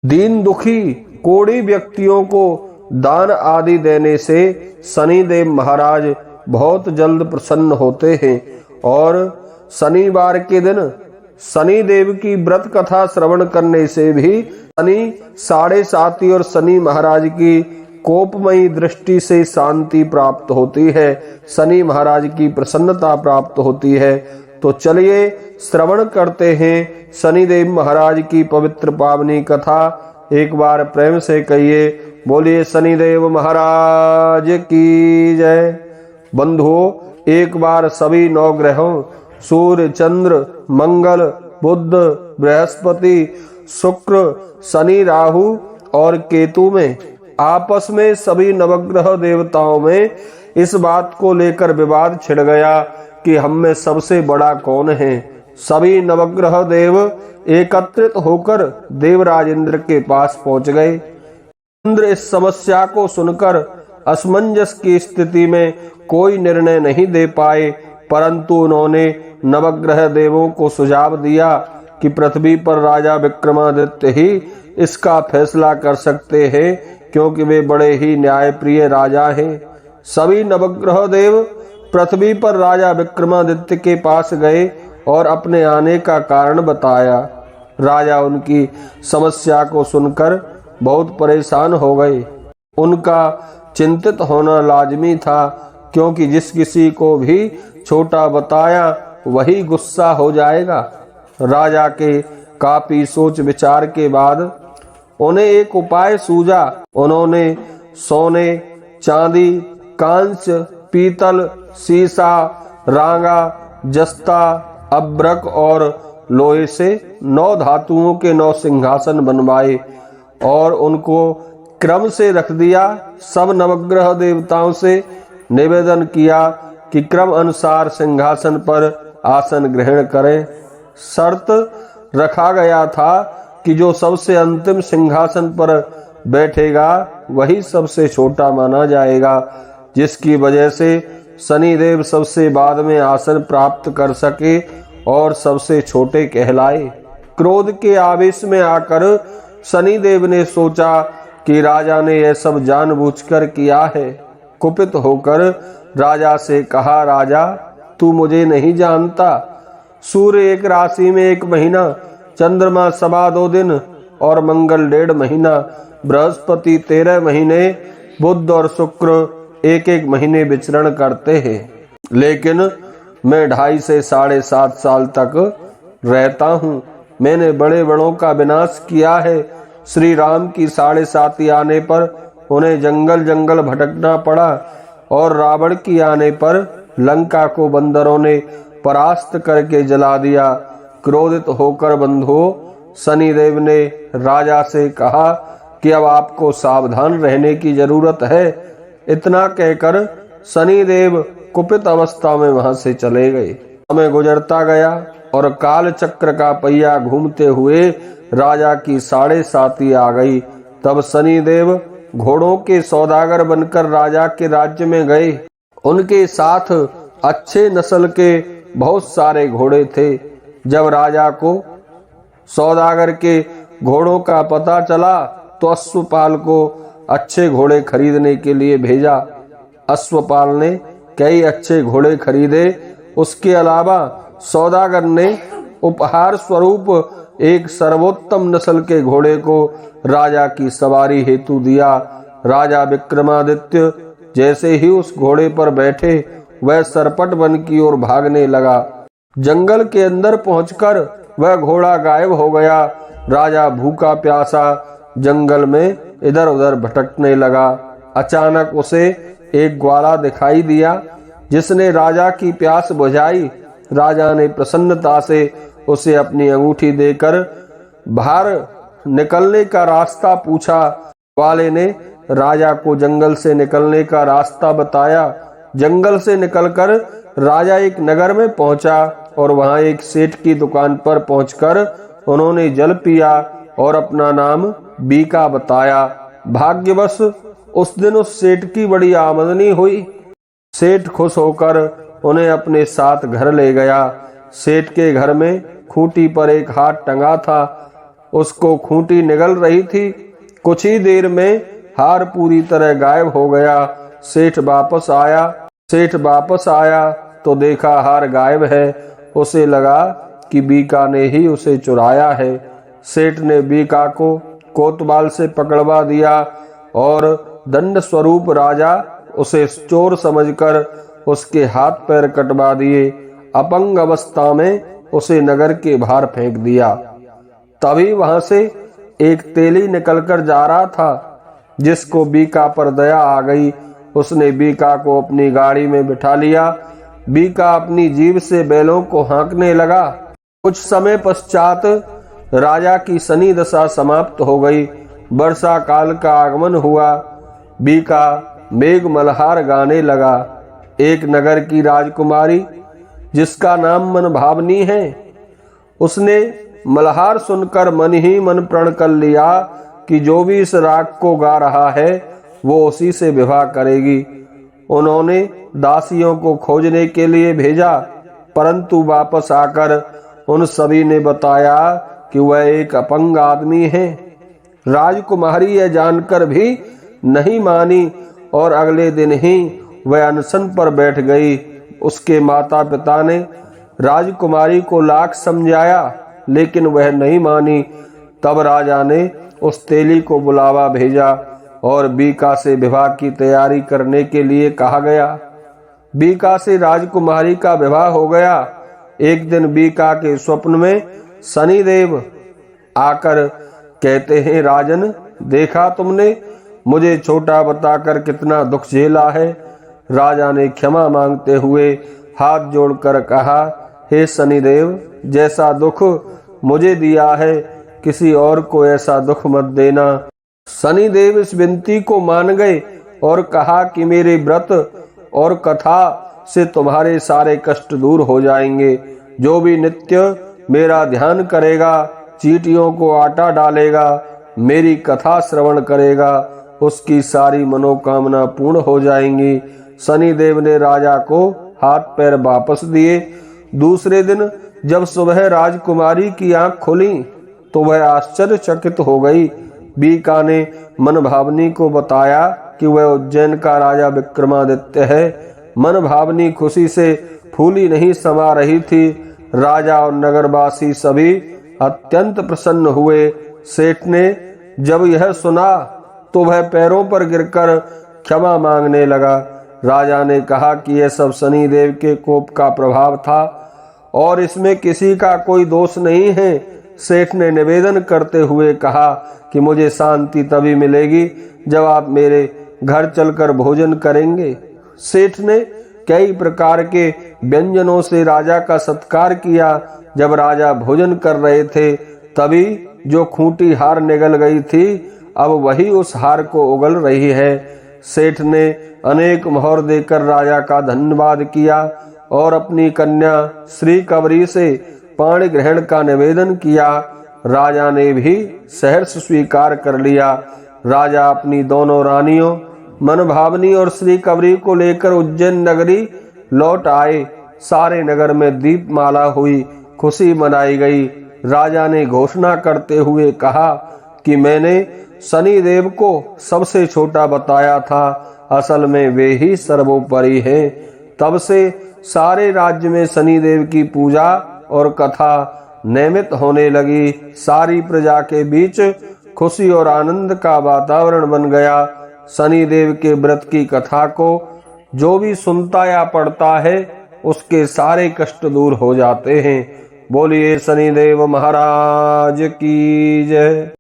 दीन दुखी कोढ़ी व्यक्तियों को दान आदि देने से शनिदेव महाराज बहुत जल्द प्रसन्न होते हैं और शनिवार के दिन शनिदेव की व्रत कथा श्रवण करने से भी शनि साढ़े साती और शनि महाराज की कोपमयी दृष्टि से शांति प्राप्त होती है, शनि महाराज की प्रसन्नता प्राप्त होती है। तो चलिए श्रवण करते हैं शनिदेव महाराज की पवित्र पावनी कथा। एक बार प्रेम से कहिए, बोलिए शनिदेव महाराज की जय। बंधुओं, एक बार सभी 9 ग्रहों सूर्य, चंद्र, मंगल, बुध, बृहस्पति, शुक्र, शनि, राहु और केतु में आपस में सभी नवग्रह देवताओं में इस बात को लेकर विवाद छिड़ गया कि हम में सबसे बड़ा कौन है। सभी नवग्रह देव एकत्रित होकर देवराज इंद्र के पास पहुंच गए। इंद्र इस समस्या को सुनकर असमंजस की स्थिति में कोई निर्णय नहीं दे पाए, परंतु उन्होंने नवग्रह देवों को सुझाव दिया कि पृथ्वी पर राजा विक्रमादित्य ही इसका फैसला कर सकते हैं, क्योंकि वे बड़े ही न्यायप्रिय राजा हैं। सभी नवग्रह देव पृथ्वी पर राजा विक्रमादित्य के पास गए और अपने आने का कारण बताया। राजा उनकी समस्या को सुनकर बहुत परेशान हो गए। उनका चिंतित होना लाजमी था, क्योंकि जिस किसी को भी छोटा बताया वही गुस्सा हो जाएगा। राजा के काफी सोच विचार के बाद उन्हें एक उपाय सूझा। उन्होंने सोने, चांदी, कांच, पीतल, सीसा, रांगा, जस्ता, अब्रक और लोहे से 9 धातुओं के 9 सिंहासन बनवाए और उनको क्रम से रख दिया। सब नवग्रह देवताओं से निवेदन किया कि क्रम अनुसार सिंहासन पर आसन ग्रहण करें। शर्त रखा गया था कि जो सबसे अंतिम सिंहासन पर बैठेगा वही सबसे छोटा माना जाएगा, जिसकी वजह से शनिदेव सबसे बाद में आसन प्राप्त कर सके और सबसे छोटे कहलाए। क्रोध के आवेश में आकर शनिदेव ने सोचा कि राजा ने यह सब जानबूझकर किया है। कुपित होकर राजा से कहा, राजा तू मुझे नहीं जानता। सूर्य 1 राशि में 1 महीना, चंद्रमा 2.25 दिन और मंगल 1.5 महीना, बृहस्पति 13 महीने, बुध और शुक्र 1-1 महीने विचरण करते हैं। लेकिन मैं 2.5 से 7.5 साल तक रहता हूँ। मैंने बड़े बड़ों का विनाश किया है। श्री राम की 7.5 आने पर उन्हें जंगल जंगल भटकना पड़ा और रावण की आने पर लंका को बंदरों ने परास्त करके जला दिया। क्रोधित होकर बंधुओं, शनिदेव ने राजा से कहा कि अब आपको सावधान रहने की जरूरत है। इतना कहकर शनिदेव कुपित अवस्था में वहां से चले गए। समय गुजरता गया और काल चक्र का पहिया घूमते हुए राजा की 7.5 आ गई। तब शनिदेव घोड़ों के सौदागर बनकर राजा के राज्य में गए। उनके साथ अच्छे नस्ल के बहुत सारे घोड़े थे। जब राजा को सौदागर के घोड़ों का पता चला तो अश्वपाल को अच्छे घोड़े खरीदने के लिए भेजा। अश्वपाल ने कई अच्छे घोड़े खरीदे। उसके अलावा सौदागर ने उपहार स्वरूप एक सर्वोत्तम नस्ल के घोड़े को राजा की सवारी हेतु दिया। राजा विक्रमादित्य जैसे ही उस घोड़े पर बैठे, वह सरपट वन की ओर भागने लगा। जंगल के अंदर पहुंचकर वह घोड़ा गायब हो गया। राजा भूखा प्यासा जंगल में इधर उधर भटकने लगा। अचानक उसे एक ग्वाला दिखाई दिया, जिसने राजा की प्यास बुझाई। राजा ने प्रसन्नता से उसे अपनी अंगूठी देकर बाहर निकलने का रास्ता पूछा। ग्वाले ने राजा को जंगल से निकलने का रास्ता बताया। जंगल से निकलकर राजा एक नगर में पहुंचा और वहां एक सेठ की दुकान पर पहुंचकर उन्होंने जल पिया और अपना नाम बीका बताया। भाग्यवश उस दिन उस सेठ की बड़ी आमदनी हुई। सेठ खुश होकर उन्हें अपने साथ घर ले गया। सेठ के घर में खूंटी पर एक हाथ टंगा था। उसको खूंटी निगल रही थी। कुछ ही देर में हार पूरी तरह गायब हो गया। सेठ वापस आया तो देखा हार गायब है। उसे लगा कि बीका ने ही उसे चुराया है। सेठ ने बीका को कोतवाल से पकड़वा दिया और दंड स्वरूप राजा उसे चोर समझकर उसके हाथ पैर कटवा दिए। अपंग अवस्था में उसे नगर के बाहर फेंक दिया। तभी वहां से एक तेली निकलकर जा रहा था, जिसको बीका पर दया आ गई। उसने बीका को अपनी गाड़ी में बिठा लिया। बीका अपनी जीभ से बैलों को हाँकने लगा। कुछ समय पश्चात राजा की शनि दशा समाप्त हो गई। वर्षा काल का आगमन हुआ। बीका मेघ मल्हार गाने लगा। एक नगर की राजकुमारी, जिसका नाम मनभावनी है, उसने मल्हार सुनकर मन ही मन प्रण कर लिया कि जो भी इस राग को गा रहा है वो उसी से विवाह करेगी। उन्होंने दासियों को खोजने के लिए भेजा, परंतु वापस आकर उन सभी ने बताया कि वह एक अपंग आदमी है। राजकुमारी यह जानकर भी नहीं मानी और अगले दिन ही वह अनशन पर बैठ गई। उसके माता पिता ने राजकुमारी को लाख समझाया, लेकिन वह नहीं मानी। तब राजा ने उस तेली को बुलावा भेजा और बीका से विवाह की तैयारी करने के लिए कहा गया। बीका से राजकुमारी का विवाह हो गया। एक दिन बीका के स्वप्न में शनिदेव आकर कहते हैं, राजन, देखा तुमने, मुझे छोटा बताकर कितना दुख झेला है। राजा ने क्षमा मांगते हुए हाथ जोड़कर कहा, हे शनिदेव, जैसा दुख मुझे दिया है किसी और को ऐसा दुख मत देना। शनिदेव इस विनती को मान गए और कहा कि मेरे व्रत और कथा से तुम्हारे सारे कष्ट दूर हो जाएंगे। जो भी नित्य मेरा ध्यान करेगा, चींटियों को आटा डालेगा, मेरी कथा श्रवण करेगा, उसकी सारी मनोकामना पूर्ण हो जाएंगी। शनिदेव ने राजा को हाथ पैर वापस दिए। दूसरे दिन जब सुबह राजकुमारी की आंख खुली तो वह आश्चर्यचकित हो गई। बीका ने मनभावनी को बताया कि वह उज्जैन का राजा विक्रमादित्य है। मनभावनी खुशी से फूली नहीं समा रही थी। राजा और नगरवासी सभी अत्यंत प्रसन्न हुए। सेठ ने जब यह सुना तो वह पैरों पर गिरकर क्षमा मांगने लगा। राजा ने कहा कि यह सब शनिदेव के कोप का प्रभाव था और इसमें किसी का कोई दोष नहीं है। सेठ ने निवेदन करते हुए कहा कि मुझे शांति तभी मिलेगी जब आप मेरे घर चलकर भोजन करेंगे। सेठ ने कई प्रकार के व्यंजनों से राजा का सत्कार किया। जब राजा भोजन कर रहे थे तभी जो खूंटी हार निगल गई थी, अब वही उस हार को उगल रही है। सेठ ने अनेक मोहर देकर राजा का धन्यवाद किया और अपनी कन्या श्री कवरी से पाणी ग्रहण का निवेदन किया। राजा ने भी सहर्ष स्वीकार कर लिया। राजा अपनी दोनों रानियों मनभावनी और श्री कवरी को लेकर उज्जैन नगरी लौट आए। सारे नगर में दीपमाला हुई, खुशी मनाई गई। राजा ने घोषणा करते हुए कहा कि मैंने शनिदेव को सबसे छोटा बताया था, असल में वे ही सर्वोपरि हैं। तब से सारे राज्य में शनिदेव की पूजा और कथा नियमित होने लगी। सारी प्रजा के बीच खुशी और आनंद का वातावरण बन गया। शनिदेव के व्रत की कथा को जो भी सुनता या पढ़ता है उसके सारे कष्ट दूर हो जाते हैं। बोलिए शनिदेव महाराज की जय।